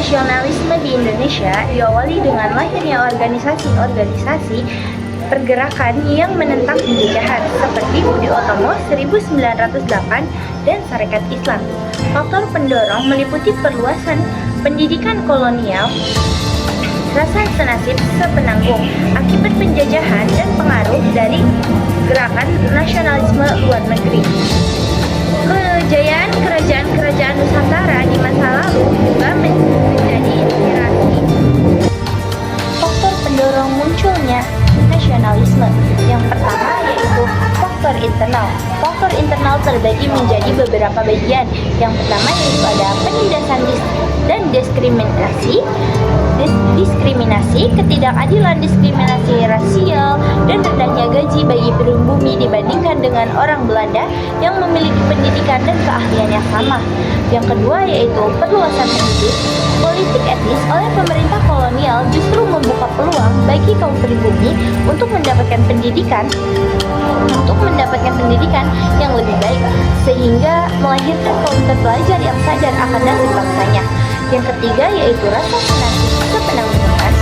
nasionalisme di Indonesia diawali dengan lahirnya organisasi-organisasi pergerakan yang menentang penjajahan seperti Budi Utomo 1908 dan Sarekat Islam. Faktor pendorong meliputi perluasan pendidikan kolonial, rasa senasib sepenanggung akibat penjajahan dan pengaruh dari gerakan nasionalisme luar negeri. Kejayaan kerajaan-kerajaan Nusantara di masa lalu juga menjadi inspirasi faktor pendorong munculnya nasionalisme. Yang pertama yaitu faktor internal. Faktor internal terbagi menjadi beberapa bagian. Yang pertama yaitu ada penindasan dan diskriminasi, ketidakadilan diskriminasi rasial, dan rendahnya gaji bagi pribumi dibandingkan dengan orang Belanda yang memiliki pendidikan dan keahlian yang sama. Yang kedua yaitu perluasan politik etnis oleh pemerintah kolonial justru membuka peluang bagi kaum pribumi untuk mendapatkan pendidikan yang lebih baik, sehingga melahirkan kaum terpelajar yang sadar akan nasib bangsanya. Yang ketiga yaitu rasa senasib sepenanggungan.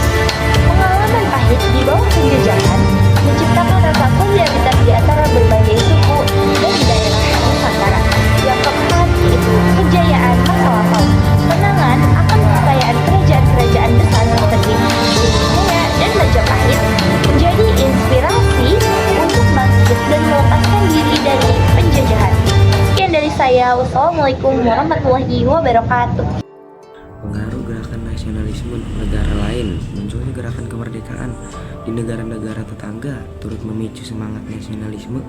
Pengalaman pahit di bawah penjajahan menciptakan rasa solidaritas di antara berbagai suku dan daerah Nusantara. Yang keempat yaitu kejayaan masa lampau. Kenangan akan kekayaan kerajaan-kerajaan besar seperti Jaya dan Majapahit menjadi inspirasi untuk bangkit dan melepaskan diri dari penjajahan. Sekian dari saya. Wassalamualaikum warahmatullahi wabarakatuh. Pengaruh gerakan nasionalisme negara lain. Munculnya gerakan kemerdekaan di negara-negara tetangga turut memicu semangat nasionalisme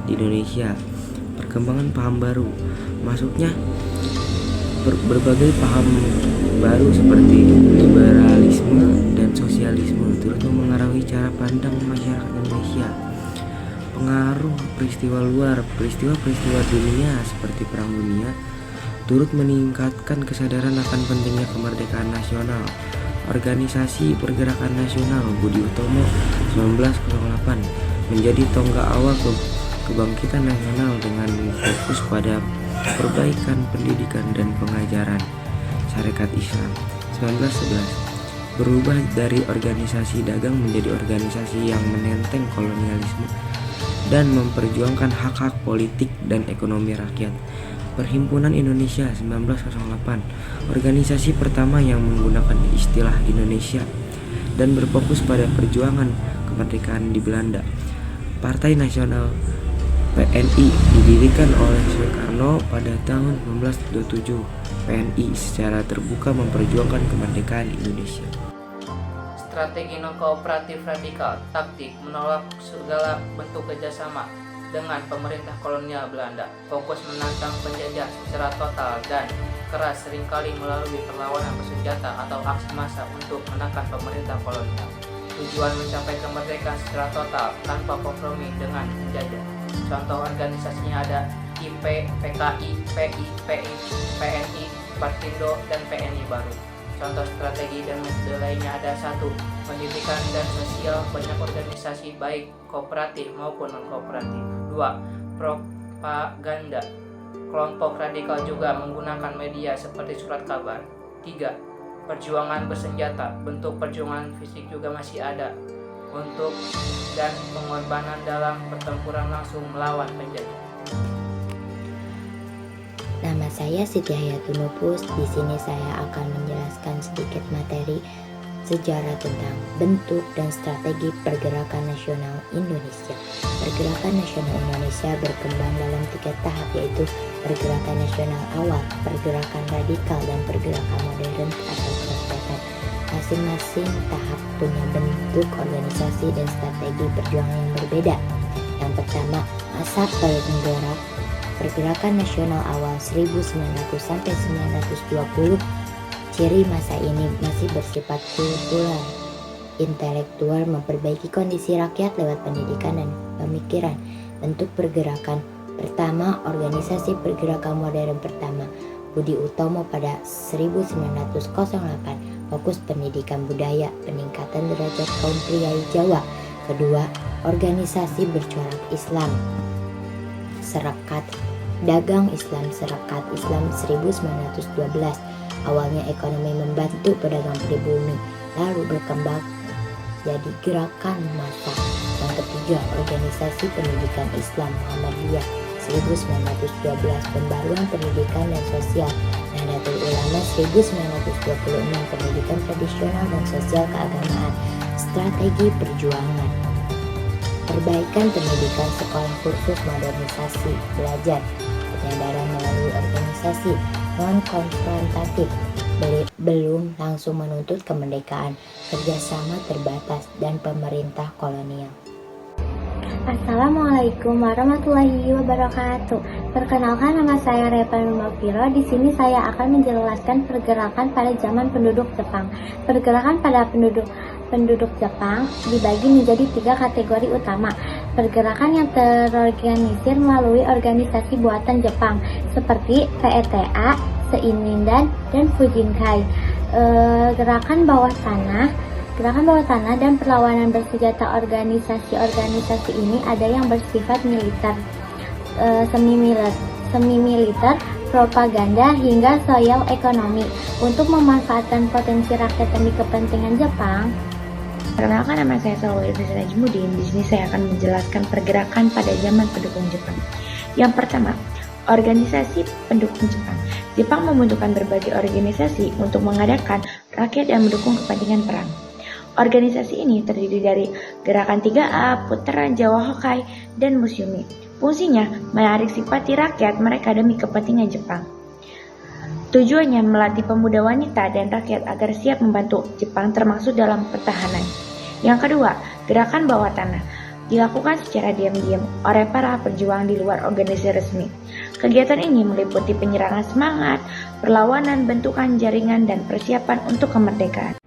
di Indonesia. Perkembangan paham baru, masuknya berbagai paham baru seperti liberalisme dan sosialisme turut memengaruhi cara pandang masyarakat Indonesia. Pengaruh peristiwa luar, peristiwa dunia seperti Perang Dunia turut meningkatkan kesadaran akan pentingnya kemerdekaan nasional. Organisasi Pergerakan Nasional Budi Utomo 1908 menjadi tonggak awal kebangkitan nasional dengan fokus pada perbaikan pendidikan dan pengajaran. Sarekat Islam 1911 berubah dari organisasi dagang menjadi organisasi yang menenteng kolonialisme dan memperjuangkan hak-hak politik dan ekonomi rakyat. Perhimpunan Indonesia 1908, organisasi pertama yang menggunakan istilah Indonesia dan berfokus pada perjuangan kemerdekaan di Belanda. Partai Nasional PNI didirikan oleh Soekarno pada tahun 1927. PNI secara terbuka memperjuangkan kemerdekaan Indonesia. Strategi non-kooperatif radikal, taktik menolak segala bentuk kerjasama dengan pemerintah kolonial Belanda, fokus menantang penjajah secara total dan keras, seringkali melalui perlawanan bersenjata atau aksi massa untuk menekan pemerintah kolonial. Tujuan mencapai kemerdekaan secara total tanpa kompromi dengan penjajah. Contoh organisasinya ada IP, PKI, PI, PI, PNI, Partindo, dan PNI baru. Contoh strategi dan metode lainnya ada 1. Pendidikan dan sosial banyak organisasi baik kooperatif maupun non-kooperatif. 2. Propaganda. Kelompok radikal juga menggunakan media seperti surat kabar. 3. Perjuangan bersenjata. Bentuk perjuangan fisik juga masih ada untuk dan pengorbanan dalam pertempuran langsung melawan penjajah. Nama saya Siti Hayatunupus. Di sini saya akan menjelaskan sedikit materi sejarah tentang bentuk dan strategi Pergerakan Nasional Indonesia. Pergerakan Nasional Indonesia berkembang dalam 3 tahap, yaitu Pergerakan Nasional Awal, Pergerakan Radikal, dan Pergerakan Modern atau Kerakyatan. Masing-masing tahap punya bentuk organisasi dan strategi perjuangan yang berbeda. Yang pertama, masa penggerak Pergerakan Nasional Awal 1900 sampai 1920. Ciri masa ini masih bersifat kultural, intelektual, memperbaiki kondisi rakyat lewat pendidikan dan pemikiran. Bentuk pergerakan pertama, organisasi pergerakan modern pertama, Budi Utomo pada 1908, fokus pendidikan budaya, peningkatan derajat kaum priai Jawa. Kedua, organisasi bercorak Islam, Serekat Dagang Islam, Serekat Islam 1912, Awalnya ekonomi membantu pedagang pribumi, lalu berkembang jadi gerakan massa. Yang ketiga, organisasi pendidikan Islam Muhammadiyah 1912, pembaruan pendidikan dan sosial. Nahdlatul Ulama 1926, pendidikan tradisional dan sosial keagamaan. Strategi perjuangan, perbaikan pendidikan sekolah khusus, modernisasi belajar, penyadaran melalui organisasi non-konfrontatif, belum langsung menuntut kemerdekaan, kerjasama terbatas, dan pemerintah kolonial. Assalamualaikum warahmatullahi wabarakatuh. Perkenalkan, nama saya Repan Mafiro. Di sini saya akan menjelaskan pergerakan pada zaman penduduk Jepang. Pergerakan pada penduduk Jepang dibagi menjadi 3 kategori utama. Pergerakan yang terorganisir melalui organisasi buatan Jepang seperti PETA, Seinindan, dan Fujinkai. Gerakan bawah tanah dan perlawanan bersenjata. Organisasi ini ada yang bersifat militer, semi militer, propaganda, hingga sosial ekonomi untuk memanfaatkan potensi rakyat demi kepentingan Jepang. Perkenalkan, nama saya Salwa Irfisa Najmudin. Di sini saya akan menjelaskan pergerakan pada zaman pendukung Jepang. Yang pertama, organisasi pendukung Jepang. Jepang membentukkan berbagai organisasi untuk mengadakan rakyat dan mendukung kepentingan perang. Organisasi ini terdiri dari Gerakan 3A, Putra Jawa Hokai, dan Museumi. Fungsinya menarik simpati rakyat mereka demi kepentingan Jepang. Tujuannya melatih pemuda wanita dan rakyat agar siap membantu Jepang termasuk dalam pertahanan. Yang kedua, Gerakan Bawah Tanah. Dilakukan secara diam-diam oleh para pejuang di luar organisasi resmi. Kegiatan ini meliputi penyerangan semangat, perlawanan, bentukan jaringan, dan persiapan untuk kemerdekaan.